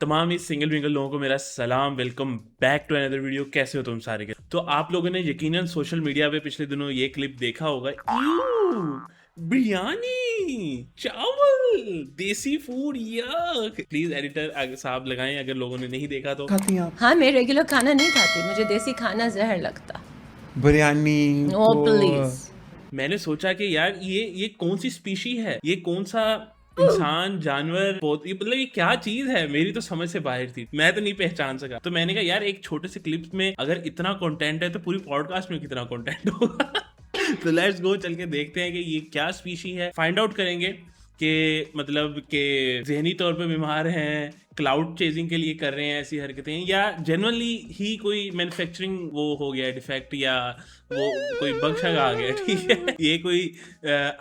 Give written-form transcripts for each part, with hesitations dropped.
तमाम ही सिंगल विंगल लोगों को मेरा सलाम, welcome back to another video. कैसे हो तुम सारे के? तो आप लोगों ने यकीनन सोशल मीडिया पे पिछले दिनों ये क्लिप देखा होगा। बिरयानी, चावल, देसी फूड, यक। प्लीज एडिटर साहब लगाएं अगर लोगों ने नहीं देखा तो। खाती हैं आप? हाँ, मैं रेगुलर खाना नहीं खाती, मुझे देसी खाना जहर लगता। Biryani no please. मैंने सोचा कि यार ये कौन सी स्पीशी है, ये कौन सा इंसान, जानवर, मतलब ये क्या चीज है? मेरी तो समझ से बाहर थी, मैं तो नहीं पहचान सका। तो मैंने कहा यार एक छोटे से क्लिप में अगर इतना कंटेंट है तो पूरी पॉडकास्ट में कितना कंटेंट होगा। तो लेट्स गो, चल के देखते हैं कि ये क्या स्पीशी है। फाइंड आउट करेंगे कि मतलब के जहनी तौर पे बीमार हैं, क्लाउड चेजिंग के लिए कर रहे हैं ऐसी हरकतें, या जनरली ही कोई मैन्युफैक्चरिंग वो हो गया डिफेक्ट, या वो कोई बग शग आ गया। ठीक है, ये कोई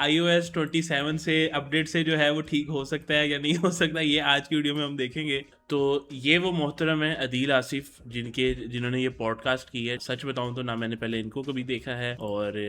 iOS 27 से अपडेट से जो है वो ठीक हो सकता है या नहीं हो सकता, ये आज की वीडियो में हम देखेंगे। तो ये वो मोहतरम है अदील आसिफ जिन्होंने ये पॉडकास्ट की है। सच बताऊं तो ना मैंने पहले इनको कभी देखा है, और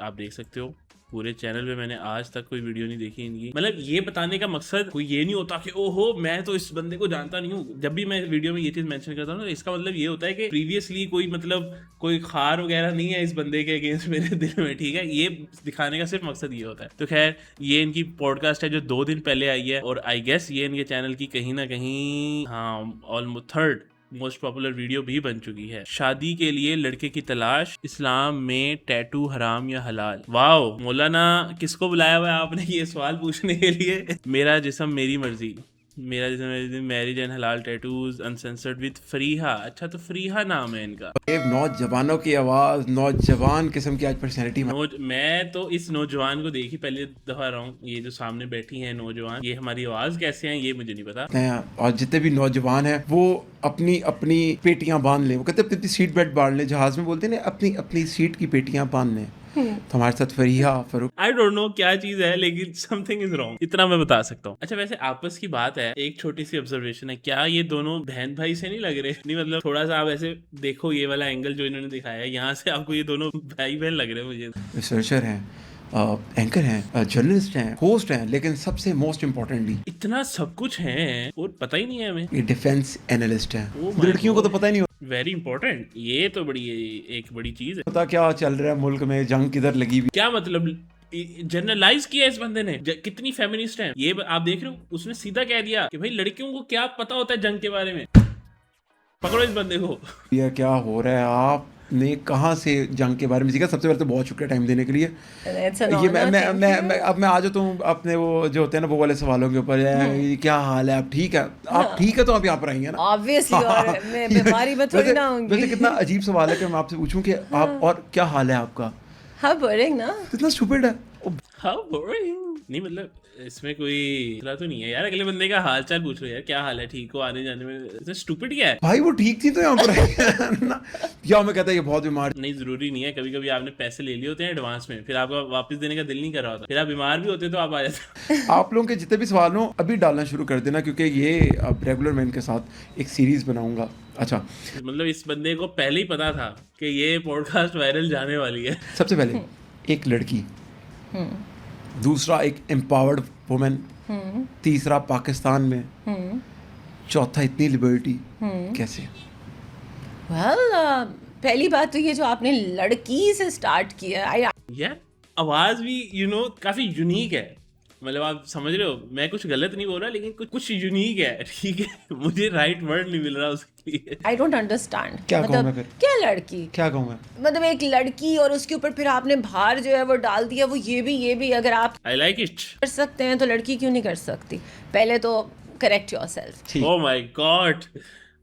आप देख सकते हो पूरे चैनल पे मैंने आज तक कोई वीडियो नहीं देखी इनकी। मतलब ये बताने का मकसद कोई ये नहीं होता कि ओहो मैं तो इस बंदे को जानता नहीं हूँ। जब भी मैं वीडियो में ये चीज मेंशन करता हूँ तो इसका मतलब ये होता है कि प्रीवियसली कोई खार वगैरह नहीं है इस बंदे के अगेंस्ट मेरे दिल में। ठीक है, ये दिखाने का सिर्फ मकसद ये होता है। तो खैर, ये इनकी पॉडकास्ट है जो 2 दिन पहले आई है, और आई गेस ये इनके चैनल की कहीं ना कहीं almost 3rd most popular video भी बन चुकी है। शादी के लिए लड़के की तलाश, इस्लाम में टैटू हराम या हलाल। वाओ मौलाना, किसको बुलाया हुआ है आपने ये सवाल पूछने के लिए? मेरा जिस्म मेरी मर्जी, मैरिज एंड हलाल टैटूज अनसेंसर्ड विद फरीहा। अच्छा, तो फरीहा नाम है इनका। नौजवानों की आवाज, नौजवान किस्म की आज पर्सनैलिटी। मैं तो इस नौजवान को देखी पहले दफा रहा हूँ। ये जो सामने बैठी हैं नौजवान, ये हमारी आवाज कैसे हैं ये मुझे नहीं पता। और जितने भी नौजवान हैं वो अपनी अपनी पेटियां बांध लें। वो कहते अपनी सीट बेल्ट बांध लें, जहाज में बोलते हैं ना, अपनी अपनी सीट की पेटियां बांध लें। तो हमारे साथ Fariha Farooq, I don't know क्या चीज है, लेकिन समथिंग इज रॉन्ग, इतना मैं बता सकता हूँ। अच्छा, वैसे आपस की बात है, एक छोटी सी ऑब्जर्वेशन है, क्या ये दोनों बहन भाई से नहीं लग रहे? नहीं मतलब थोड़ा सा आप ऐसे देखो, ये वाला एंगल जो इन्होंने दिखाया है, यहाँ से आपको ये दोनों भाई बहन लग रहे हैं मुझे। रिसर्चर हैं, एंकर हैं, जर्नलिस्ट हैं, होस्ट हैं, लेकिन सबसे मोस्ट इम्पोर्टेंटली इतना सब कुछ है और पता ही नहीं है हमें। ये डिफेंस एनालिस्ट हैं। Oh my लड़कियों को तो पता ही नहीं वेरी इंपॉर्टेंट, ये तो एक बड़ी चीज है। होता क्या चल रहा है मुल्क में, जंग किधर लगी हुई। क्या मतलब जनरलाइज किया इस बंदे ने, कितनी फेमिनिस्ट है ये आप देख रहे हो। उसने सीधा कह दिया कि भाई लड़कियों को क्या पता होता है जंग के बारे में। पकड़ो इस बंदे को। ये क्या हो रहा है? आपने कहाँ से जंग के बारे में सीखा? सबसे पहले तो बहुत शुक्रिया टाइम देने के लिए। ये मैं अब मैं आ जाता हूँ अपने वो जो होते हैं ना वो वाले सवालों के ऊपर। क्या हाल है? आप ठीक है? आप ठीक है तो आप यहाँ पर आई हैं ना, ऑब्वियसली। और मैं बीमारी में थोड़ी ना होंगी। वैसे कितना अजीब सवाल है कि मैं आपसे पूछूं कि आप और क्या हाल है आपका? हाँ, बोरिंग ना। कितना स्टूपिड है। How boring. नहीं मतलब इसमें कोई मसला तो नहीं है यार, अगले बंदे का हाल चाल पूछ लो यार, क्या हाल है, ठीक हो, आने जाने में इसमें स्टूपिड क्या है? भाई वो ठीक थी तो यहाँ पर आई ना। या मैं कहता है ये बहुत बीमार। नहीं, जरूरी नहीं है। कभी कभी आपने पैसे ले लिए होते हैं एडवांस में, फिर आपका वापस देने का दिल नहीं कर रहा होता, फिर आप बीमार भी होते तो आप आ जाते। आप लोगों के जितने भी सवाल हो अभी डालना शुरू कर देना, क्योंकि ये अब रेगुलर मैं इनके साथ एक सीरीज बनाऊंगा। अच्छा, मतलब इस बंदे को पहले ही पता था कि ये पॉडकास्ट वायरल जाने वाली है। सबसे पहले एक लड़की, दूसरा एक एम्पावर्ड वुमेन, तीसरा पाकिस्तान में, चौथा इतनी लिबर्टी। कैसे? पहली बात तो ये जो आपने लड़की से स्टार्ट किया, यार आवाज भी काफी यूनिक है। मतलब आप समझ रहे हो, मैं कुछ गलत नहीं बोल रहा, लेकिन कुछ यूनिक है। ठीक है, मुझे राइट वर्ड नहीं मिल रहा उसके लिए। I don't understand. क्या कहूँ मैं मतलब फिर? क्या लड़की, क्या कहूँ मैं? मतलब एक लड़की और उसके ऊपर फिर आपने भार जो है वो डाल दिया। वो ये भी अगर आप आई लाइक इट कर सकते हैं तो लड़की क्यों नहीं कर सकती? पहले तो correct yourself. Oh my God,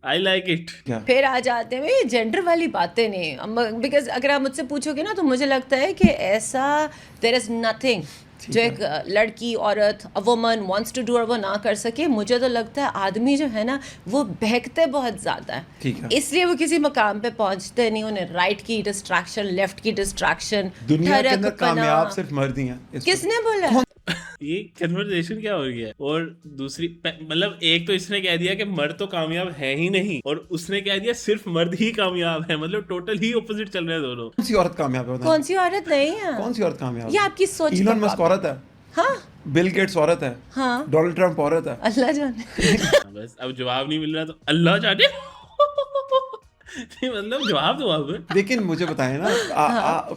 I like it. फिर आ जाते हैं ये जेंडर वाली बातें नहीं, बिकॉज अगर आप मुझसे पूछोगे ना तो मुझे लगता है कि ऐसा देयर इज नथिंग जो एक लड़की, औरत, वुमन वांट्स टू डू और वो ना कर सके। मुझे तो लगता है आदमी जो है ना वो बहकते बहुत ज्यादा है, इसलिए वो किसी मकाम पे पहुंचते नहीं। उन्हें राइट की डिस्ट्रैक्शन, लेफ्ट की डिस्ट्रैक्शन, दुनिया के अंदर कामयाब सिर्फ मर्द ही हैं। किसने बोला? ये कन्वर्सेशन क्या हो गया है? और दूसरी मतलब एक तो इसने कह दिया कि मर्द तो कामयाब है ही नहीं, और उसने कह दिया सिर्फ मर्द ही कामयाब है। मतलब टोटल ही ऑपोजिट चल रहे हैं दोनों। कौन सी औरत कामयाब है? कौन सी औरत नहीं है? कौन सी औरत कामयाब? ये आपकी सोच। इलोन मस्क औरत है। हाँ, बिल गेट्स औरत है, हाँ डोनाल्ड ट्रंप औरत है। अल्लाह जाने। बस अब जवाब नहीं मिल रहा तो अल्लाह जाने। नहीं, मतलब जवाब दो अब। लेकिन मुझे बताएं ना,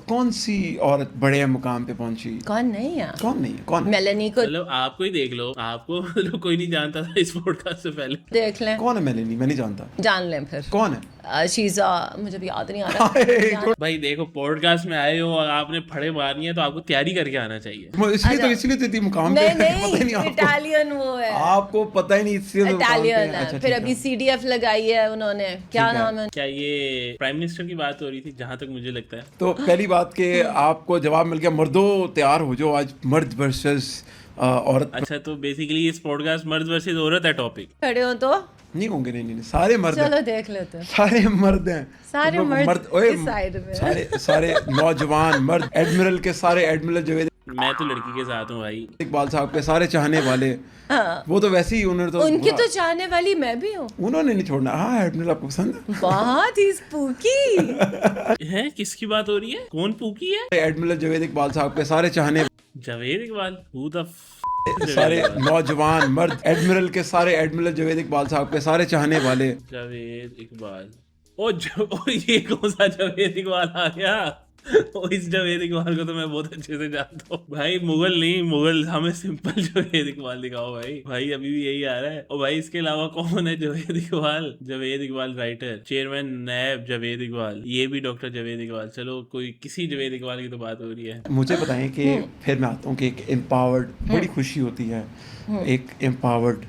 कौन सी औरत बड़े मुकाम पे पहुंची? कौन नहीं है? कौन नहीं है? कौन है? मेलेनी को मतलब आपको ही देख लो, आपको मतलब कोई नहीं जानता था इस पॉडकास्ट से पहले। देख लें, कौन है मेलेनी? मैं नहीं जानता। जान लें फिर। कौन है? शीज़ा, मुझे भी याद नहीं आ रहा। भाई देखो, पॉडकास्ट में आए हो और आपने फड़े मारनी है तो आपको तैयारी करके आना चाहिए। इसलिए तो इतनी मुकाम पे नहीं पता ही नहीं आपको। इटालियन वो है, आपको पता ही नहीं, इसलिए तो मुकाम पे इटालियन है। है। अच्छा, फिर ठीक अभी है। CDF लगाई है उन्होंने, क्या ठीक है। नाम है? क्या ये प्राइम मिनिस्टर की बात हो रही थी, जहां तक मुझे लगता है। तो पहली बात के आपको जवाब मिल गया। मर्दों तैयार हो जाओ, आज मर्द वर्सेस औरत। अच्छा, तो बेसिकली इस पॉडकास्ट मर्द वर्सेस औरत है टॉपिक। खड़े हो तो नहीं होंगे, नहीं सारे मर्द हैं। चलो देख लेते हैं। सारे मर्द हैं। सारे तुम लोग मर्द ओए, इस साइड में। सारे नौजवान मर्द, एडमिरल के सारे एडमिरल जवेद मैं तो लड़की के साथ हूँ भाई। इकबाल साहब के सारे चाहने वाले। हाँ। वो तो वैसे ही उन्होंने तो उनकी तो चाहने वाली मैं भी हूँ। उन्होंने नहीं छोड़ना। हाँ, एडमिरल आपको पसंद है? बहुत ही स्पूकी। है किसकी बात हो रही है? कौन पूकी है? एडमिरल जवेद इकबाल साहब के सारे चाहने जावेद इकबाल? Who the सारे नौजवान मर्द, एडमिरल के सारे एडमिरल जवेद इकबाल साहब के सारे चाहने वाले। जावेद इकबाल? ओ ये कौन सा जावेद इकबाल आ गया? इस जावेद इकबाल को तो मैं बहुत अच्छे से जानता हूँ भाई। मुगल नहीं, मुगल हमें सिंपल जावेद इकबाल दिखाओ भाई अभी भी यही आ रहा है। और भाई इसके अलावा कौन है जावेद इकबाल? जावेद इकबाल राइटर, चेयरमैन नैब जावेद इकबाल, ये भी डॉक्टर जावेद इकबाल। चलो कोई किसी जावेद इकबाल की तो बात हो रही है। मुझे बताएं कि फिर मैं आता हूँ कि एक एम्पावर्ड, बड़ी खुशी होती है एक एम्पावर्ड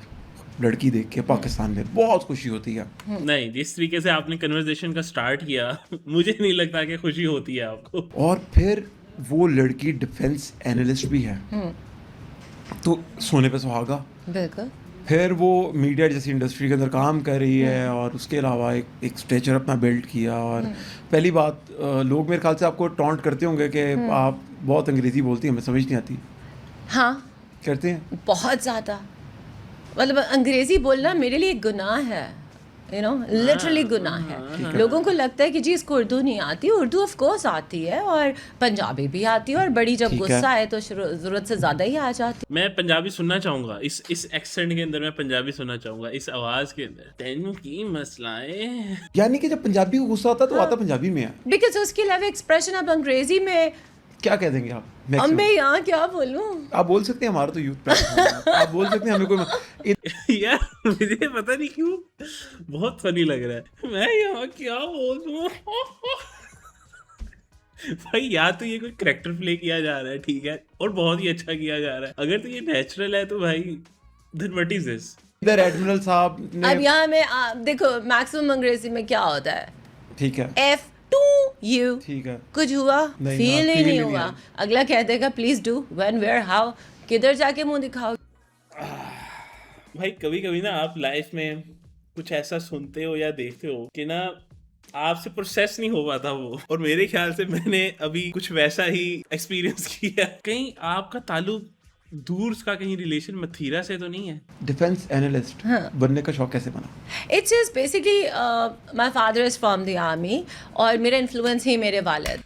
लड़की देख के। पाकिस्तान में बहुत खुशी होती है। नहीं, जिस तरीके से आपने कन्वर्सेशन का स्टार्ट किया मुझे नहीं लगता कि खुशी होती है आपको। और फिर वो लड़की डिफेंस एनालिस्ट भी है, तो सोने पे सुहागा। बिल्कुल। फिर वो मीडिया जैसी इंडस्ट्री के अंदर काम कर रही है, और उसके अलावा एक स्ट्रेचर अपना बिल्ड किया। और पहली बात, लोग मेरे ख्याल से आपको टॉन्ट करते होंगे कि आप बहुत अंग्रेज़ी बोलती हैं, हमें समझ नहीं आती। हाँ, करते हैं बहुत ज़्यादा। मतलब अंग्रेजी बोलना मेरे लिए गुनाह है, लिटरली गुनाह है। लोगों को लगता है कि जी इसको उर्दू नहीं आती। उर्दू ऑफ कोर्स आती है, और पंजाबी भी आती है, और बड़ी जब गुस्सा है तो जरूरत से ज्यादा ही आ जाती है। मैं पंजाबी सुनना चाहूंगा, इस एक्सेंट के अंदर मैं पंजाबी सुनना चाहूंगा, इस आवाज के अंदर। तेनू की मसलाएं, यानी कि जब पंजाबी को गुस्सा आता है तो आता पंजाबी में है। बिकॉज उसके अलावा एक्सप्रेशन अब अंग्रेजी में क्या कह देंगे आप? अब मैं यहाँ क्या बोलूँ? आप बोल सकते हैं, हमारा तो यूथ प्लेटफॉर्म, आप बोल सकते हैं, हमें कोई यार मुझे पता नहीं क्यों बहुत फनी लग रहा है। मैं यहाँ क्या बोलूं? भाई या तो ये कोई करैक्टर प्ले किया जा रहा है, ठीक है, और बहुत ही अच्छा किया जा रहा है। अगर तो ये नेचुरल है तो भाई देन व्हाट इज दिस? इधर एडमिरल साहब ने, अब यहाँ में देखो मैक्सिमम अंग्रेजी में क्या होता है, ठीक है, F to you, ठीक है, कुछ हुआ नहीं, फील हाँ, ही feel नहीं ही हुआ। नहीं अगला कह देगा please do, when, where, how, किधर जाके मुंह दिखाओ। भाई कभी कभी ना आप लाइफ में कुछ ऐसा सुनते हो या देखते हो कि ना आपसे प्रोसेस नहीं हो पाता वो। और मेरे ख्याल से मैंने अभी कुछ वैसा ही एक्सपीरियंस किया। कहीं आपका ताल्लुक दूर का कहीं रिलेशन मथीरा से तो नहीं है? डिफेंस एनालिस्ट बनने का शौक कैसे बना? It's is basically my father is from the army, और मेरा इन्फ्लुएंस ही मेरे वालिद।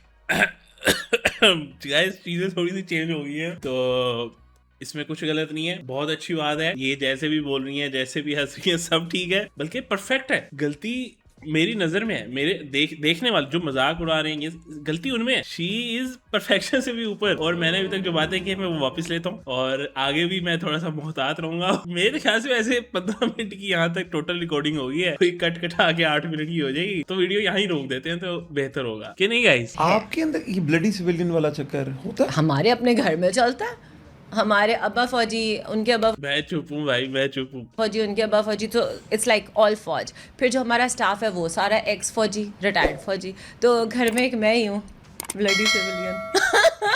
गाइस चीजें थोड़ी सी चेंज हो गई है, तो इसमें कुछ गलत नहीं है, बहुत अच्छी बात है। ये जैसे भी बोल रही है, जैसे भी हंस रही है, सब ठीक है, बल्कि परफेक्ट है। गलती मेरी नजर में है, मेरे देखने वाले जो मजाक उड़ा रहे हैं, ये गलती उनमें है। शी इज परफेक्शन से भी ऊपर। और मैंने अभी तक जो बातें की मैं वो वापस लेता हूँ, और आगे भी मैं थोड़ा सा मोहतात रहूंगा। मेरे ख्याल से वैसे 15 मिनट की यहाँ तक टोटल रिकॉर्डिंग हो गई है, कोई कट कटा के 8 मिनट की हो जाएगी, तो वीडियो यहाँ ही रोक देते हैं तो बेहतर होगा कि नहीं गाइस? आपके अंदर ये ब्लडी सिविलियन वाला चक्कर होता है? हमारे अपने घर में चलता है। हमारे अब्बा फौजी, उनके अब्बा मैं चुप हूँ भाई, मैं चुप हूँ। फौजी, उनके अब्बा फौजी, तो इट्स लाइक ऑल फौज। फिर जो हमारा स्टाफ है वो सारा एक्स फौजी, रिटायर्ड फौजी। तो घर में एक मैं ही हूँ ब्लडी सिविलियन।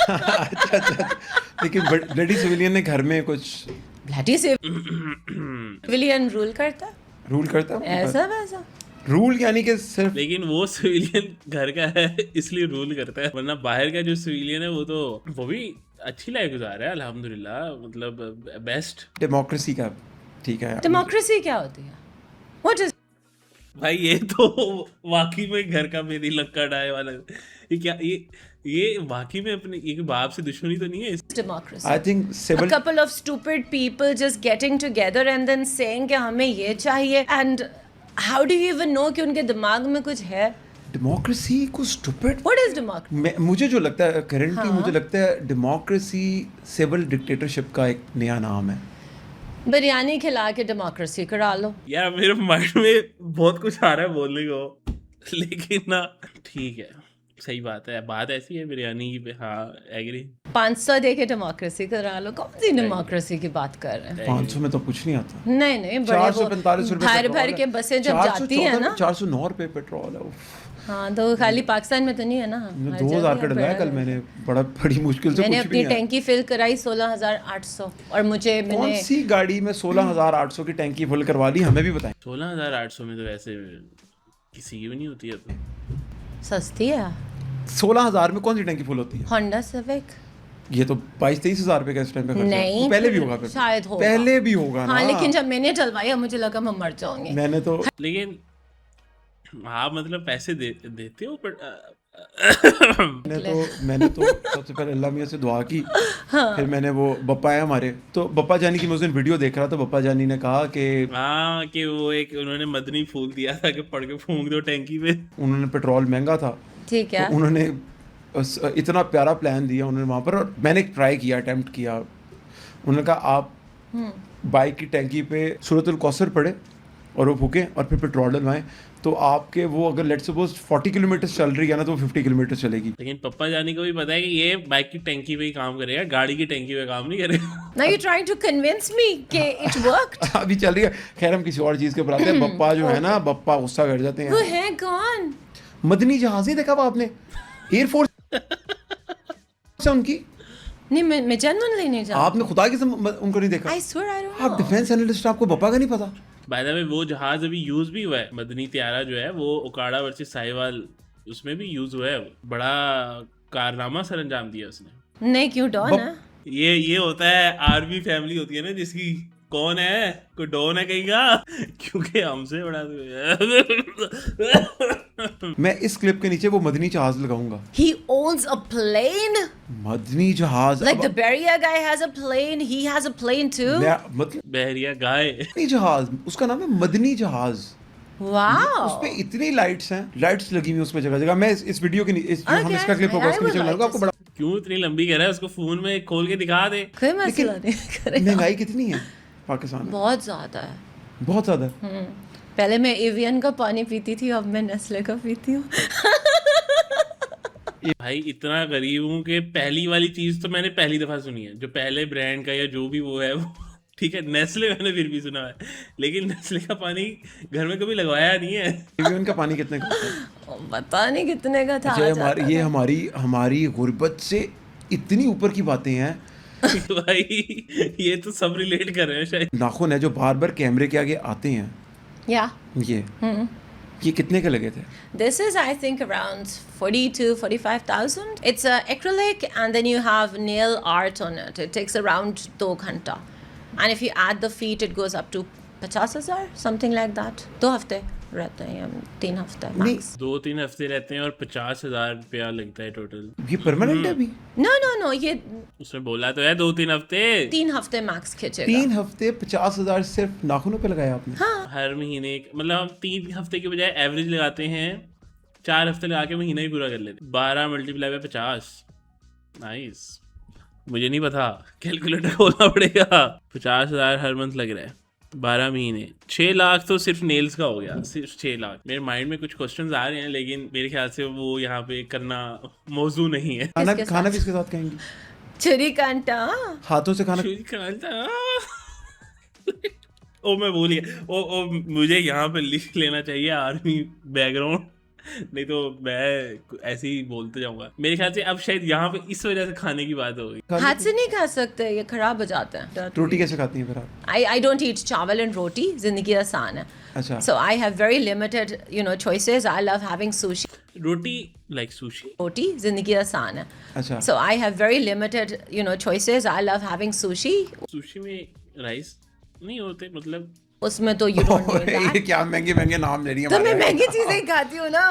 अच्छा। लेकिन ब्लडी सिविलियन ने घर में कुछ ब्लडी सिविलियन रूल करता है, रूल करता है? ऐसा वैसा रूल यानी कि सिर्फ, लेकिन वो सिविलियन घर का है इसलिए रूल करता है, वरना बाहर का जो सिविलियन है वो भी अच्छी लाइफ गुजार रहा है अल्हम्दुलिल्लाह, मतलब बेस्ट। डेमोक्रेसी का, ठीक है। डेमोक्रेसी क्या होती है? What is? भाई ये तो वाकई में घर का मेरी लक्का डाय वाला, ये क्या, ये ये वाकई में अपने ये बाप से दुश्मनी तो नहीं है? Democracy. I think A civil couple of stupid people just getting together and then saying कि हमें ये चाहिए, and how do you even know कि उनके दिमाग में कुछ है? डेमोक्रेसी को स्टूपिड What is democracy? मुझे जो लगता है करेंटली मुझे लगता है डेमोक्रेसी सिविल डिक्टेटरशिप का एक नया नाम है। बिरयानी खिला के डेमोक्रेसी करा लो। यार मेरे माइंड में बहुत कुछ आ रहा है बोलने को, लेकिन ना ठीक है, सही बात है, बात ऐसी है बिरयानी की पे, हाँ एग्री। 500 दे के डेमोक्रेसी करा लो। कौन सी डेमोक्रेसी की बात कर रहे हैं? 500 में तो कुछ नहीं आता। नहीं बड़े 445 रुपए भर भर के बसें जब जाती है ना, 409 रुपए पेट्रोल है। हाँ तो खाली पाकिस्तान में तो नहीं है ना, 2000 का डलाया कल मैंने, बड़ी मुश्किल से मैंने कुछ अपनी भी नहीं टैंकी फिल कराई 16,800 और मैंने कौन सी गाड़ी में 16,800 की टैंकी फुल करवा ली, हमें भी बताएं। 16,800 में तो वैसे किसी की भी नहीं होती है। सस्ती है। 16,000 में कौन सी टैंकी फुल होती है? Honda civic. ये तो 22-23 हज़ार रुपए का इस टाइम पे खर्चा है। नहीं, तो पहले भी होगा, फिर शायद होगा, पहले भी होगा ना। हाँ लेकिन जब मैंने चलवाया मुझे लगा मैं मर जाऊंगी। मैंने तो लेकिन आप मतलब पैसे देते हो पर मैंने तो सबसे पहले अल्लाह मियाँ से दुआ की, फिर मैंने वो बप्पा है हमारे, तो बप्पा जानी की मैं उस दिन वीडियो देख रहा था, बप्पा जानी ने कहा कि हाँ कि वो एक उन्होंने मदनी फूल दिया था कि पढ़ के फूंक दो टैंकी पे। उन्होंने पेट्रोल महंगा था, ठीक है, तो उन्होंने इतना प्यारा प्लान दिया उन्होंने वहाँ पर, और मैंने ट्राई किया, अटेम्प्ट किया। उन्होंने कहा आप बाइक की टैंकी पे सूरतुल कौसर पढ़े और वो फूकें और फिर पेट्रोल डलवाएं, तो आपके वो अगर लेट्स सपोज 40 किलोमीटर चल रही है ना, तो वो 50 किलोमीटर चलेगी। लेकिन पप्पा जानी को भी पता है कि ये बाइक की टैंकी पे ही काम करेगा, गाड़ी की टैंकी पे काम नहीं करेगा। Now you're trying to convince me कि it worked? अभी चल रही है। खैर हम किसी और चीज़ के ऊपर आते हैं। बप्पा जो है ना, बप्पा गुस्सा कर जाते वो हैं। है कौन? मदनी जहाज ही देखा हुआ आपने? एयरफोर्स से उनकी नहीं मैं जेन्युइनली नहीं जानती। आपने खुदा की उनको नहीं देखा? I swear I don't आप know. डिफेंस एनालिस्ट, आपको बप्पा का नहीं पता? बाय द वे वो जहाज अभी यूज भी हुआ है, मदनी त्यारा जो है वो ओकाड़ा वर्सेस साहिवाल उसमें भी यूज हुआ है, बड़ा कारनामा सर अंजाम दिया उसने। नहीं क्यों डॉन है? ये होता है आर्मी फैमिली होती है ना जिसकी कौन है कोई डॉन है कहीं का, क्योंकि हमसे बड़ा मैं इस क्लिप के नीचे वो मदनी जहाज लगाऊंगा। He owns a plane? Madani जहाज, Like the Beria guy has a plane, he has a plane too? मतलब बहरिया गाय। मदनी जहाज, उसका नाम है मदनी जहाज। Wow. उस पे इतनी लाइट्स हैं, लाइट्स लगी हुई उसमें जगह जगह। मैं इस वीडियो के हम इसका क्लिप होगा उसके नीचे बनाऊंगा, आपको बड़ा। क्यों इतनी लंबी कह रहा है, उसको फोन में खोल के दिखा दे। कोई मसला नहीं करेगा। महंगाई कितनी है पाकिस्तान में? बहुत ज्यादा है। बहुत ज्यादा। पहले मैं एवियन का पानी पीती थी, अब मैं नेस्ले का पीती हूँ। भाई इतना गरीब हूँ कि पहली वाली चीज तो मैंने पहली दफा सुनी है, जो पहले ब्रांड का या जो भी वो है वो ठीक है, नेस्ले मैंने फिर भी सुना है, लेकिन नेस्ले का पानी घर में कभी लगवाया नहीं है। एवियन का पानी कितने का होता है? पता नहीं कितने का था। ये हमारी गुर्बत से इतनी ऊपर की बातें हैं। भाई ये तो सब रिलेट कर रहे हैं शायद। नाखून है जो बार बार कैमरे के आगे आते हैं, या ये कितने के लगे थे? This is I think around 40 to 45,000. It's acrylic and then you have nail art on it. It takes around 2 घंटा. And if you add the feet it goes up to 50,000 something like that. 2 हफ्ते रहते हैं या 3 हफ्ते max. 2-3 हफ्ते रहते हैं और 50,000 रुपया लगता है टोटल। ये परमानेंट है अभी? No ये उसने बोला तो है 2-3 हफ्ते। 3 हफ्ते max खींचेगा। 3 हफ्ते 50,000 सिर्फ नाखूनों पे लगाया आपने? हाँ। हर महीने मतलब हम 3 हफ्ते के बजाय एवरेज लगाते हैं, 4 हफ्ते लगा के महीना ही पूरा कर लेते। 12 मल्टीप्लाई बाय 50, नाइस। मुझे नहीं पता, कैलकुलेटर खोलना पड़ेगा। 50,000 हर मंथ लग रहा है, 12 महीने, 6 लाख तो सिर्फ नेल्स का हो गया, सिर्फ 6 लाख। मेरे माइंड में कुछ क्वेश्चंस आ रहे हैं लेकिन मेरे ख्याल से वो यहाँ पे करना मौजू नहीं है। खाना भी इसके साथ खाएंगी? छुरी कांटा हाथों से खाना? ओ मैं भूल गया, ओ मुझे यहाँ पे लिख लेना चाहिए आर्मी बैकग्राउंड, नहीं तो मैं ऐसे ही बोलते जाऊंगा। मेरे ख्याल से अब शायद यहाँ पे इस वजह से खाने की बात होगी। हाथ से नहीं खा सकते, ये खराब हो जाते हैं। रोटी कैसे खाती हैं फिर आप? I don't eat चावल एंड रोटी, जिंदगी आसान है। अच्छा। So I have very limited choices. I love having sushi. Roti like sushi? रोटी जिंदगी आसान है। अच्छा। So I have very limited choices. I love having sushi. Sushi में राइस नहीं होते, मतलब उसमें तो you don't need that. ये क्या महंगे महंगे नाम ले रही है तो मैं हमारे। महंगी चीजें ही खाती हूँ ना।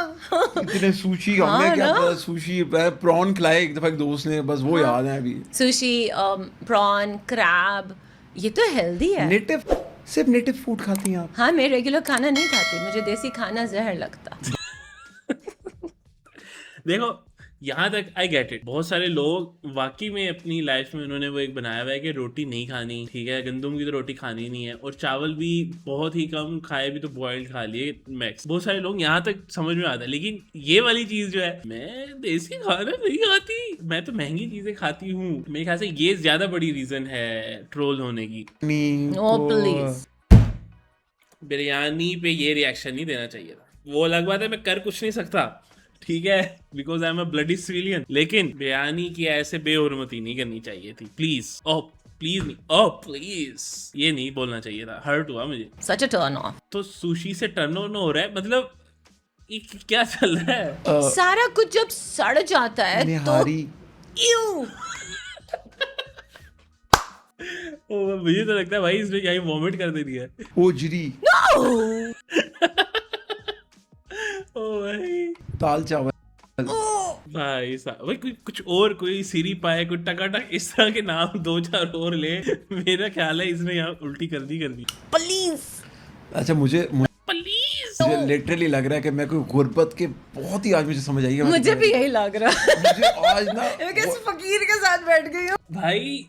इतने सुशी हाँ हमने क्या ना? पता, सुशी प्रॉन खिलाए एक दफा एक दोस्त ने, बस वो याद है अभी। सुशी, प्रॉन, क्रैब, ये तो हेल्दी है। नेटिव, सिर्फ नेटिव फूड खाती हैं आप? हाँ, मैं रेगुलर खाना नहीं खाती, मुझे देसी खाना जहर लगता। देखो यहाँ तक आई गेट इट, बहुत सारे लोग वाकई में अपनी लाइफ में उन्होंने वो एक बनाया हुआ है कि रोटी नहीं खानी, ठीक है, गंदम की तो रोटी खानी नहीं है, और चावल भी बहुत ही कम खाए भी तो बॉइल्ड खा लिए मैक्स। बहुत सारे लोग यहाँ तक समझ में आता है, लेकिन ये वाली चीज जो है, मैं देसी खाना नहीं खाती, मैं तो महंगी चीजें खाती हूँ, मेरे ख्याल से ये ज्यादा बड़ी रीजन है ट्रोल होने की। Oh, please. बिरयानी पे ये रिएक्शन नहीं देना चाहिए था, वो अलग बात है, मैं कर कुछ नहीं सकता, ठीक है, because I am a bloody civilian, लेकिन बिरयानी की ऐसे बेहुरमती नहीं करनी चाहिए थी, प्लीज। ओह प्लीज नहीं, ओह प्लीज, ये नहीं बोलना चाहिए था, हर्ट हुआ मुझे। Such a turn off. तो सुशी से टर्न ऑन हो रहा है, मतलब ये क्या चल रहा है? सारा कुछ जब सड़ जाता है तो निहारी Ew! ओह, मुझे तो लगता है भाई इसने यही वॉमिट कर दे दिया है। ओजरी, ओ भाई, दाल चावल, भाई साहब, भाई कुछ और, कोई सीरी पाए, कोई टकाटक, इस तरह के नाम 2-4 और ले, मेरा ख्याल है इसने यहाँ उल्टी कर दी। Please. अच्छा मुझे प्लीज। लिटरली लग रहा है कि मैं कोई गुर्बत के बहुत ही आज मुझे समझ आई है। मुझे भी यही लग रहा है। मुझे आज ना मैं किस फकीर के साथ बैठ गई हूँ। भाई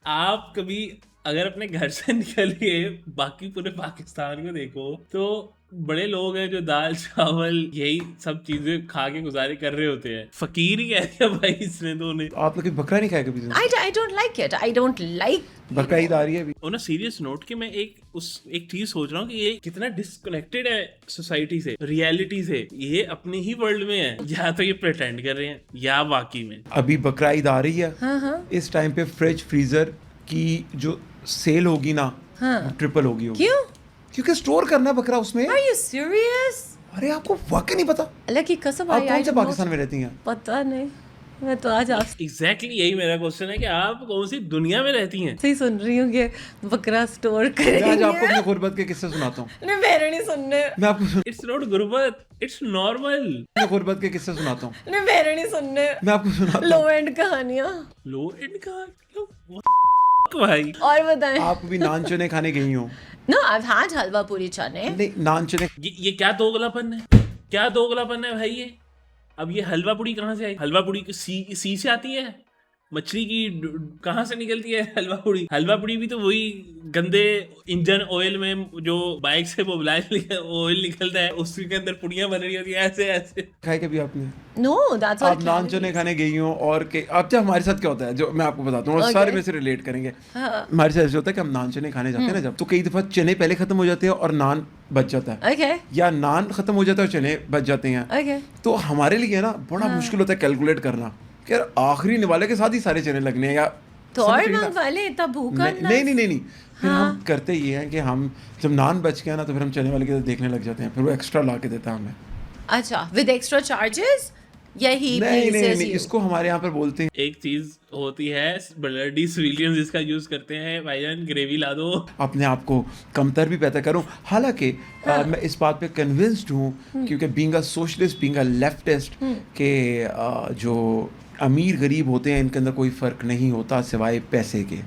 आप कभी अगर अपने घर से निकलिए, बाकी पूरे पाकिस्तान को देखो, तो बड़े लोग हैं जो दाल चावल यही सब चीजें खा के गुजारे कर रहे होते हैं। फकीर ही कह दिया भाई इसने तो उन्हें। आप लोग बकरा नहीं खाया कभी? I don't like it. I don't like. बकरा ईद आ रही है अभी। और ना सीरियस नोट कि मैं एक चीज सोच रहा हूँ कि ये कितना डिस्कनेक्टेड है सोसाइटी से, रियलिटी से। ये अपने ही वर्ल्ड में है, या तो ये प्रिटेंड कर रहे हैं या वाकई में। अभी बकरा ईद आ रही है, हाँ। इस टाइम पे फ्रिज फ्रीजर की जो सेल होगी ना, वो ट्रिपल होगी। क्यों? क्योंकि स्टोर करना है बकरा उसमें। Are you serious? अरे आपको वाकई नहीं पता? अल्लाह की कसम, आप I कौन से don't पाकिस्तान know. में रहती हैं? पता नहीं, मैं तो आज आपसे एग्जैक्टली यही मेरा क्वेश्चन है कि आप कौन सी दुनिया में रहती हैं। ही सुन रही हूँ कि बकरा स्टोर मैं करेंगे। आज आपको अपने गुर्बत के किस्से सुनाता हूँ। नहीं, मेरे नहीं सुनने। मैं आपको इट्स नॉट गुर्बत, इट्स नॉर्मल। अपने गुर्बत के किस्से सुनाता हूँ। नहीं, मेरे नहीं सुनने। मैं आपको सुनाता लो हूँ। एंड कहानियाँ। लो एंड का भाई। और बताएं। आप भी नान चने खाने गई हो? No, I've had हलवा पूरी चने। नहीं, नान चने ये क्या दोगलापन है, क्या दोगलापन है भाई ये। अब ये हलवा पूड़ी कहाँ से आई? हलवा पूड़ी सी से आती है, मछली की कहाँ से निकलती है हलवा पूड़ी? हलवा पूड़ी भी तो वही गंदे इंजन ऑयल में जो बाइक से वो ऑयल निकलता है, उसके अंदर पुड़ियां बन रही होती है ऐसे ऐसे। खाए कभी आपने? No, that's आप what नान चने खाने गई हो और के अब जब हमारे साथ क्या होता है, जो मैं आपको बताता हूँ और सारे में से रिलेट करेंगे। हमारे साथ ऐसे होता है कि हम नान चने खाने जाते हैं ना, जब तो कई दफा चने पहले खत्म हो जाते हैं और नान बच जाता है, Okay, या नान खत्म हो जाता है और चने बच जाते हैं। okay. तो हमारे लिए ना बड़ा मुश्किल होता है कैलकुलेट करना कि यार आखिरी निवाले के साथ ही सारे चने लगने हैं, या तो समझ और रही ना? मंगवा ले, इतना भूखा नहीं फिर हम करते ये हैं कि हम जब नान बच गया ना तो फिर हम चने वाले के देखने लग जाते हैं, फिर वो एक्स्ट्रा ला के देता है हमें। अच्छा, with extra charges? यही नहीं, इसको हमारे यहाँ पर बोलते हैं, एक चीज होती है ब्लडी सिविलियंस जिसका यूज करते हैं, भाईजान ग्रेवी ला दो। अपने आप को कमतर भी पैदा करूं। हालांकि मैं इस बात पे कन्विंस्ड हूँ, क्योंकि being a socialist, being a leftist, के जो अमीर गरीब होते हैं इनके अंदर कोई फ़र्क नहीं होता सिवाय पैसे के,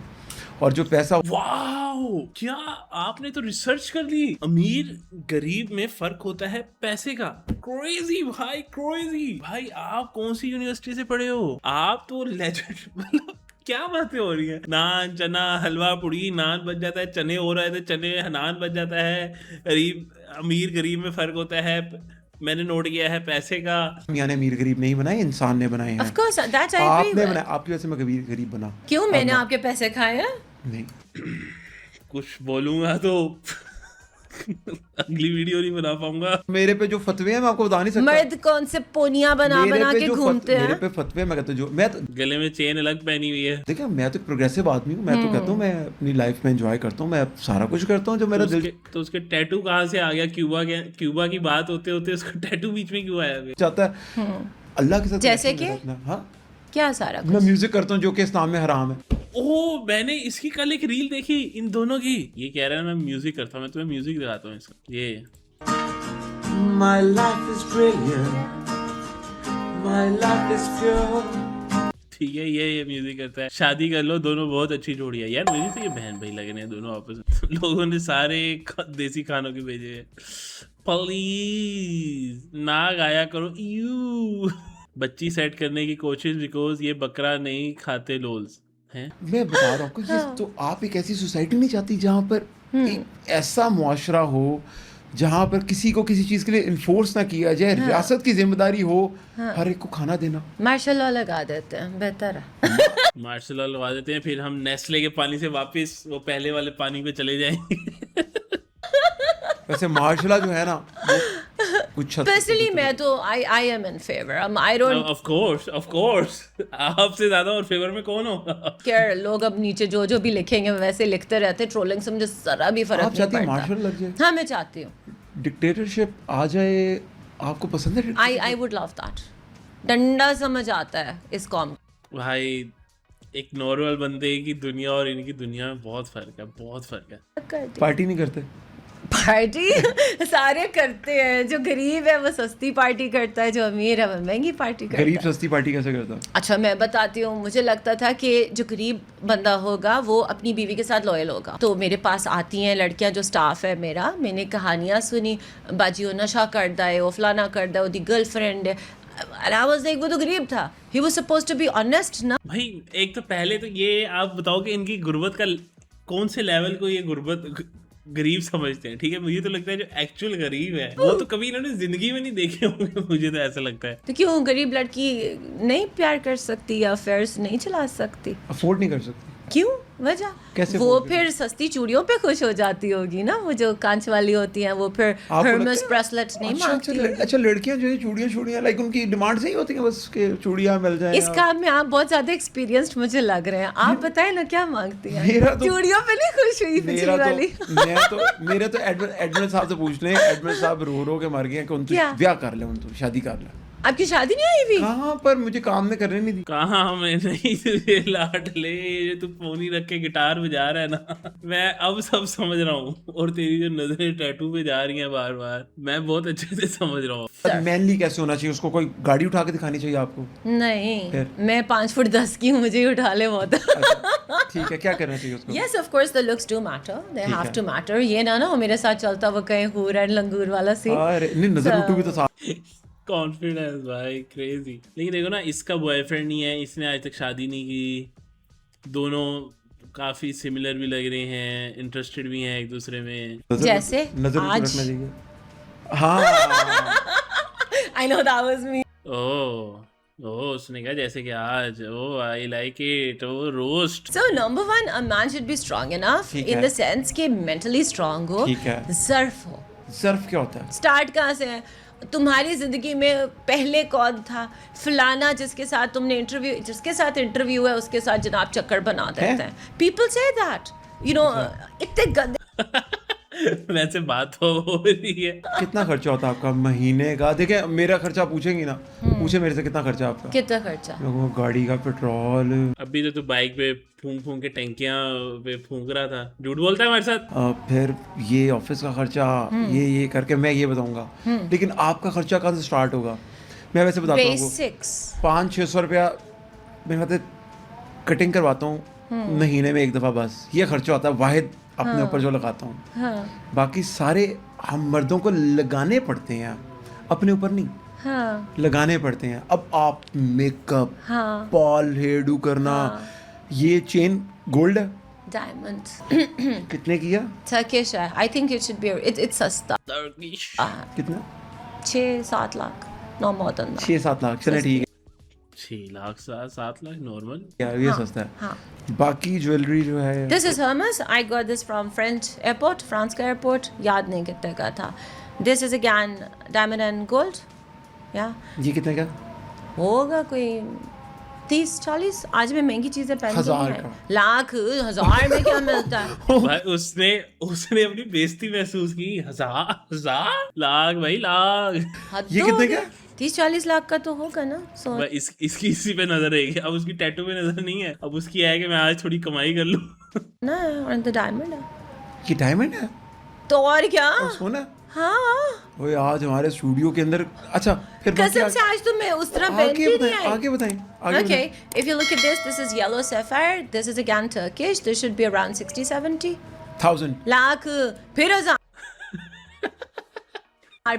और जो पैसा वाओ, क्या आपने तो रिसर्च कर ली। अमीर गरीब में फर्क होता है पैसे का। क्रेजी भाई, क्रेजी भाई। आप कौन सी यूनिवर्सिटी से पढ़े हो? आप तो लेजेंड, मतलब क्या बातें हो रही है। नान चना हलवा पूड़ी, नान बच जाता है, चने हो रहे थे, चने नान बच जाता है। अमीर गरीब में फर्क होता है, मैंने नोट किया है, पैसे का। यानी अमीर गरीब नहीं बनाए, इंसान ने बनाए हैं। Of course, that I agree आपने with. बनाया, आपकी वजह से मैं कभी गरीब बना। क्यों? मैंने आपके पैसे खाए हैं? नहीं, कुछ बोलूंगा तो अगली वीडियो नहीं बना पाऊंगा। मेरे पे जो फतवे हैं मैं आपको बता नहीं सकता। मर्द कौन से पोनिया बना के घूमते हैं। मेरे पे फतवे, मैं कहता हूँ जो मैं तो गले में चेन अलग पहनी हुई है। देखिए, मैं तो प्रोग्रेसिव आदमी हूँ, मैं तो कहता हूँ मैं अपनी लाइफ में एंजॉय करता हूँ, मैं सारा कुछ करता हूँ जो मेरा दिल तो उसके टैटू कहाँ से आ गया? क्यूबा की बात होते होते उसका टैटू बीच में क्यों आया? चाहता है। अल्लाह के साथ जैसे कि? हाँ, क्या सारा मैं म्यूजिक करता हूँ जो कि इस्लाम में हराम है। ओह मैंने इसकी कल एक रील देखी इन दोनों की। ये कह रहा है मैं म्यूजिक करता हूँ, मैं तुम्हें म्यूजिक दिखाता हूँ इसका। ये My life is brilliant, my life is pure। ठीक है, ये म्यूजिक करता है। शादी कर लो, दोनों बहुत अच्छी जोड़ी है यार। मुझे तो ये बहन भाई लग रहे हैं दोनों आपस में। लोगों ने सारे देसी खानों के भेजे हैं। प्लीज ना गाया करो यू। बच्ची सेट करने की कोशिश बिकॉज ये बकरा नहीं खाते लोल्स हैं। मैं बता रहा हूँ कि तो आप एक ऐसी सोसाइटी नहीं चाहती जहाँ पर एक ऐसा मुआशरा हो जहाँ पर किसी को किसी चीज के लिए इन्फोर्स ना किया जाए, रियासत की जिम्मेदारी हो हर एक को खाना देना। मार्शल लॉ लगा देते हैं, बेहतर है। मार्शल लॉ लगा देते हैं, फिर हम नेस्ले के पानी से वापस वो पहले वाले पानी पे चले जाएंगे। वैसे मार्शल लॉ जो है ना वो कुछ पर्सनली मैं तो I am in favour. I don't of course आपसे ज्यादा और फेवर में कौन होगा। केयर। लोग अब नीचे जो भी लिखेंगे वैसे लिखते रहते, ट्रोलिंग से मुझे जरा भी फर्क नहीं पड़ता। मार्शल लग जाए? हाँ मैं चाहती हूँ डिक्टेटरशिप आ जाए। आपको पसंद है? I would love that. डंडा समझ आता है इस कॉम। भाई एक नॉर्मल बंदे की दुनिया और इनकी दुनिया में बहुत फर्क है, बहुत फर्क है। पार्टी नहीं करते? पार्टी सारे करते हैं। जो गरीब है वो सस्ती पार्टी करता है, जो अमीर है वो महंगी पार्टी करता है। गरीब सस्ती पार्टी कैसे करता? अच्छा मैं बताती हूँ। मुझे लगता था कि जो गरीब बंदा होगा वो अपनी बीवी के साथ लॉयल होगा। तो मेरे पास आती हैं लड़कियां, जो स्टाफ है मेरा, मैंने कहानियाँ सुनी, बाजी वो नशा करता है, वो फलाना करता है, वो गर्लफ्रेंड है। वो तो गरीब था। He was supposed to be honest ना। भाई एक तो पहले तो ये आप बताओ कि इनकी गुर्बत का कौन से लेवल को ये गुर्बत गरीब समझते हैं। ठीक है, मुझे तो लगता है जो एक्चुअल गरीब है वो तो कभी इन्होंने जिंदगी में नहीं देखे होंगे। मुझे तो ऐसा लगता है। तो क्यों गरीब लड़की नहीं प्यार कर सकती या अफेयर्स नहीं चला सकती? अफोर्ड नहीं कर सकती? क्यों? वजह कैसे? वो फिर सस्ती चूड़ियों पे खुश हो जाती होगी ना, वो जो कांच वाली होती हैं, वो फिर हर्मेस ब्रेसलेट्स नहीं मांगती। अच्छा लड़कियां जो है चूड़ियां लाइक उनकी डिमांड से ही होती है बस के चूड़ियां मिल जाए। इस काम में आप बहुत ज्यादा एक्सपीरियंस्ड मुझे लग रहे हैं। आप बताएं ना क्या मांगती हैं? मेरा तो चूड़ियों पे नहीं खुश हुई पिछली वाली। मेरे तो एडमिन साहब से पूछ ले। एडमिन साहब रो के मर गए कि उन तो ब्याह कर ले, उन तो शादी कर ले। आपकी शादी नहीं हुई? कहाँ पर मुझे काम में करने नहीं दी। कहाँ मैं नहीं तुझे लाट ले, ये तू फोनी रख के गिटार बजा रहा है ना, मैं अब सब समझ रहा हूँ। और तेरी जो नजरें टैटू पे जा रही हैं बार बार, मैं बहुत अच्छे से समझ रहा हूँ। मैनली कैसे होना चाहिए? उसको कोई गाड़ी उठा के दिखानी चाहिए आपको? नहीं, मैं 5 फुट 10 की हूँ, मुझे ही उठा ले बहुत। ठीक है, क्या करना चाहिए उसको? Yes, of course the looks do matter. They have to matter. ये ना हो मेरे साथ चलता वो कहीं हूर एंड लंगूर वाला सीन। अरे नहीं, नजर उठू भी तो साथ। कॉन्फिडेंस भाई क्रेजी। लेकिन देखो ना, इसका बॉयफ्रेंड नहीं है, इसने आज तक शादी नहीं की। दोनों काफी सिमिलर भी लग रहे हैं, इंटरेस्टेड भी हैं एक दूसरे में। जैसे नजर आज रखना चाहिए। हाँ I know that was me. ओह उसने कहा जैसे कि आज। Oh I like it. Oh roast. So number one, a man should be strong enough in the sense कि mentally strong हो, ठीक है। ज़र्फ हो। ज़र्फ क्या होता है? स्टार्ट कहाँ से है? तुम्हारी जिंदगी में पहले कौन था? फलाना जिसके साथ इंटरव्यू है उसके साथ जनाब चक्कर बना देते हैं। People say that you know इतने गंदे। वैसे बात हो रही है। कितना खर्चा होता है आपका महीने का? देखिए मेरा खर्चा पूछेंगी ना, पूछे मेरे से कितना खर्चा आपका? कितना खर्चा? गाड़ी का पेट्रोल। अभी तो तू बाइक पे फूंक के टंकियां पे फूंक रहा था। झूठ बोलता है हमारे साथ। फिर ये ऑफिस का खर्चा, ये करके मैं ये बताऊंगा। लेकिन आपका खर्चा कहाँ से स्टार्ट होगा? मैं वैसे बताता हूँ, 500-600 रुपया मैं कटिंग करवाता हूँ महीने में एक दफा, बस ये खर्चा होता है वाहिद अपने ऊपर जो लगाता हूँ। हाँ। बाकी सारे हम मर्दों को लगाने पड़ते हैं, अपने ऊपर नहीं। हाँ। लगाने पड़ते हैं। अब आप मेकअप, हाँ। पॉल हेयर डू करना, ये चेन गोल्ड है, डायमंड कितने की है? टर्किश है। I think it should be it's सस्ता। टर्किश कितना? 6-7 lakh, no more than that. 6-7 lakh, चले ठीक है। 6 लाख 7 लाख नॉर्मल यार ये सस्ता है। हाँ। बाकी ज्वेलरी जो है, this is Hermes. I got this from French airport, France का एयरपोर्ट, याद नहीं कितने का था। This is again diamond and gold. या ये कितने का होगा कोई 30-40 आज में महंगी चीजें पहन 1000 है। का। लाख 1000 में क्या मिलता है? भाई उसने अपनी बेइज्जती महसूस की। 1000 लाख भाई, लाख। हद ये तो कितने हो गया। का? 30-40 लाख का तो होगा ना। सो भाई इसकी इसी पे नजर रहेगी। अब उसकी टैटू पे नजर नहीं है, अब उसकी है कि मैं आज थोड़ी कमाई कर लूं। ना और द डायमंड है ये डायमंड है तो और क्या। और सोना? हाँ ओए आज हमारे स्टूडियो के अंदर। अच्छा फिर बाकी कसम से आज तो मैं उस तरह पहनती आगे नहीं बताएं, आई। आगे बताएं, आगे Okay, बताएं। if you look at this is yellow sapphire. This is again Turkish. This should be around 60-70 1000 lakh, फिर 1000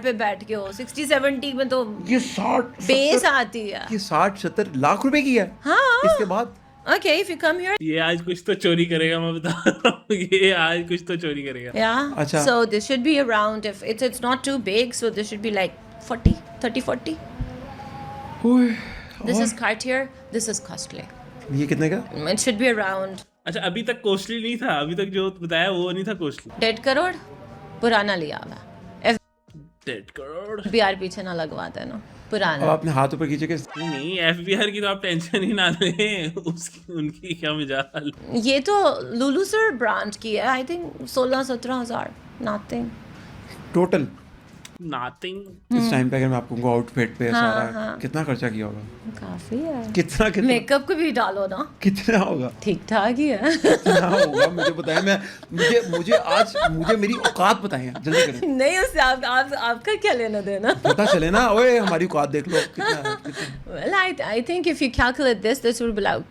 पे बैठ के हो 60-70 में तो ये 60 बेस आती है। ये 60-70 लाख रुपए की है। हाँ। इसके बाद Okay, if you come here, ये आज कुछ तो चोरी करेगा, मैं बता रहा हूँ। ये आज कुछ तो चोरी करेगा। yeah. अच्छा। So this should be around, if it's not too big, so this should be like 30-40. ओए This और is Cartier. This is costly. ये कितने का? It should be around अच्छा, अभी तक कॉस्टली नहीं था, अभी तक जो बताया वो नहीं था कॉस्टली। 1.5 करोड़ पुराना लिया हुआ। 1.5 करोड़। FBR पीछे ना लगवा देना, अब पुराना। आपने हाथ ऊपर कीजिए कि नहीं, एफबीआर की तो आप टेंशन ही ना लें। उसकी उनकी क्या मजाल। ये तो लुलू सर ब्रांड की है। आई थिंक 16-17 हजार। नथिंग। Total nothing. इस टाइम पे अगर मैं आपको कहूँ आउटफिट पे सारा कितना खर्चा किया होगा? काफी है। कितना कितना मेकअप को भी डालो ना, कितना होगा? ठीक ठाक ही है। कितना होगा मुझे बताएं। मैं मुझे मेरी औकात बताएं, जल्दी करें। नहीं उससे आपका क्या लेना देना। पता चले ना। ओए हमारी औकात देख लो कितना है, कितना। Well, I think if you calculate this would be like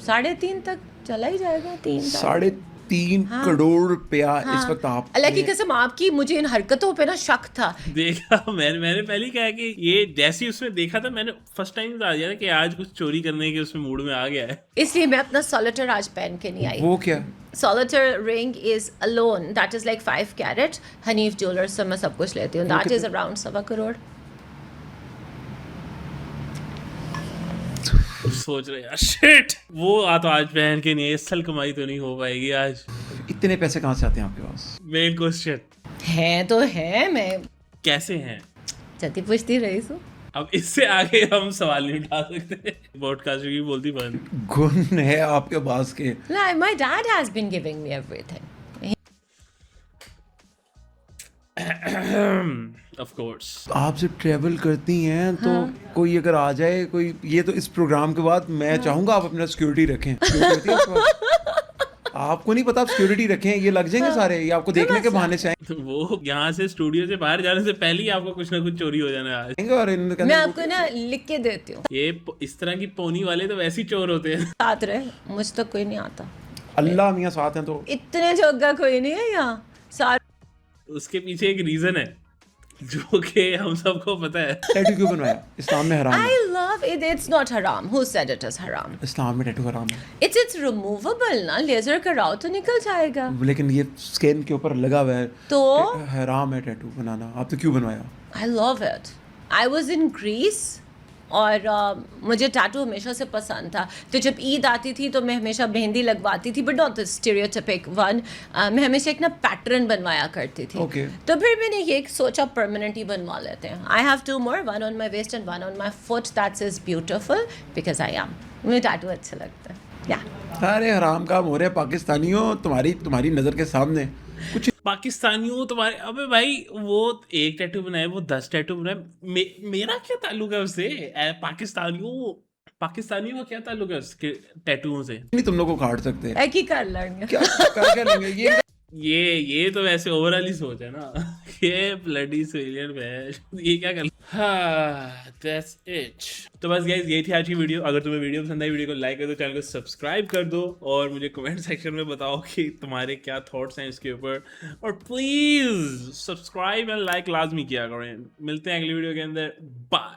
3.5 तक चला ही जाएगा। 3 तक। 3.5 करोड़ रुपया इस वक्त आप। अल्लाह की कसम आपकी मुझे इन हरकतों पे ना शक था। देखा मैंने पहले ही कहा कि ये जैसे ही उसमें देखा था, मैंने फर्स्ट टाइम आ गया था कि आज कुछ चोरी करने के उसमें मूड में आ गया है। इसलिए मैं अपना सॉलिटर आज पहन के नहीं आई। वो क्या? Solitaire ring is alone, that is like 5 carat. Hanif jewellers से मैं सब कुछ लेती हूँ। That is around 1.25 crore. सोच रहे यार, शिट वो तो आज पहन के नहीं, असल कमाई तो नहीं हो पाएगी आज। इतने पैसे कहाँ से आते हैं आपके पास? मेन क्वेश्चन है तो है, मैं कैसे हैं? जल्दी पूछती रही हूँ। अब इससे आगे हम सवाल नहीं उठा सकते। पॉडकास्ट की बोलती बंद। गुण है आपके पास के। My dad has been giving me everything. Of course. आप जब ट्रैवल करती हैं तो कोई अगर आ जाए कोई, ये तो इस प्रोग्राम के बाद मैं चाहूंगा आप अपना सिक्योरिटी रखें। Security होती है आपके पास? आपको नहीं पता, आप सिक्योरिटी रखें, ये लग जाएंगे सारे, ये आपको देखने के बहाने से तो वो यहाँ से स्टूडियो से बाहर जाने से पहले ही आपको कुछ ना कुछ चोरी हो जाना है आज। आएंगे। और इनके मैं अंदर आपको ना लिख के देती हूँ। ये इस तरह की पोनी वाले तो वैसे ही चोर होते हैं। साथ रहे, मुझ तक कोई नहीं आता। अल्लाह मियाँ साथ हैं तो इतने जोगा कोई नहीं है यहाँ। सारे उसके पीछे एक रीजन है जो कि हम सबको पता है। टैटू क्यों बनवाया? इस्लाम में हराम है। I love it. It's not haram. Who said it is haram? इस्लाम में टैटू हराम है। It's removable ना, लेजर कराओ तो निकल जाएगा। लेकिन ये स्किन के ऊपर लगा हुआ है तो हराम है टैटू बनाना। आप तो क्यों बनवाया? I love it. I was in Greece और मुझे टैटू हमेशा से पसंद था। तो जब ईद आती थी तो मैं हमेशा मेहंदी लगवाती थी, but not the stereotypic one. मैं हमेशा एक ना पैटर्न बनवाया करती थी। Okay. तो फिर मैंने ये सोचा परमानेंट ही बनवा लेते हैं। I have 2 more, one on my waist and one on my foot. That is beautiful because I am. मुझे टैटू अच्छा लगता है। Yeah. अरे हराम काम हो रहे हैं पाकिस्तानियों, तुम्हारी नजर के सामने कुछ। पाकिस्तानियों तुम्हारे, अबे भाई वो एक टैटू बनाए, वो 10 टैटू बनाए, मेरा क्या ताल्लुक है उससे? पाकिस्तानियों का क्या ताल्लुक है उसके टैटूओं से? नहीं तुम लोग को काट सकते हैं। एक ही कर लेंगे। क्या लेंगे ये तो वैसे ओवरऑल ही सोच है ना। ये ब्लडी सिविलियन में ये क्या कर। That's it. तो बस गाइस ये थी आज की वीडियो। अगर तुम्हें वीडियो पसंद आई, वीडियो को लाइक कर दो, चैनल को सब्सक्राइब कर दो और मुझे कमेंट सेक्शन में बताओ कि तुम्हारे क्या थॉट्स हैं इसके ऊपर। और प्लीज सब्सक्राइब एंड लाइक लाजमी किया करें। मिलते हैं अगली वीडियो के अंदर। बाय।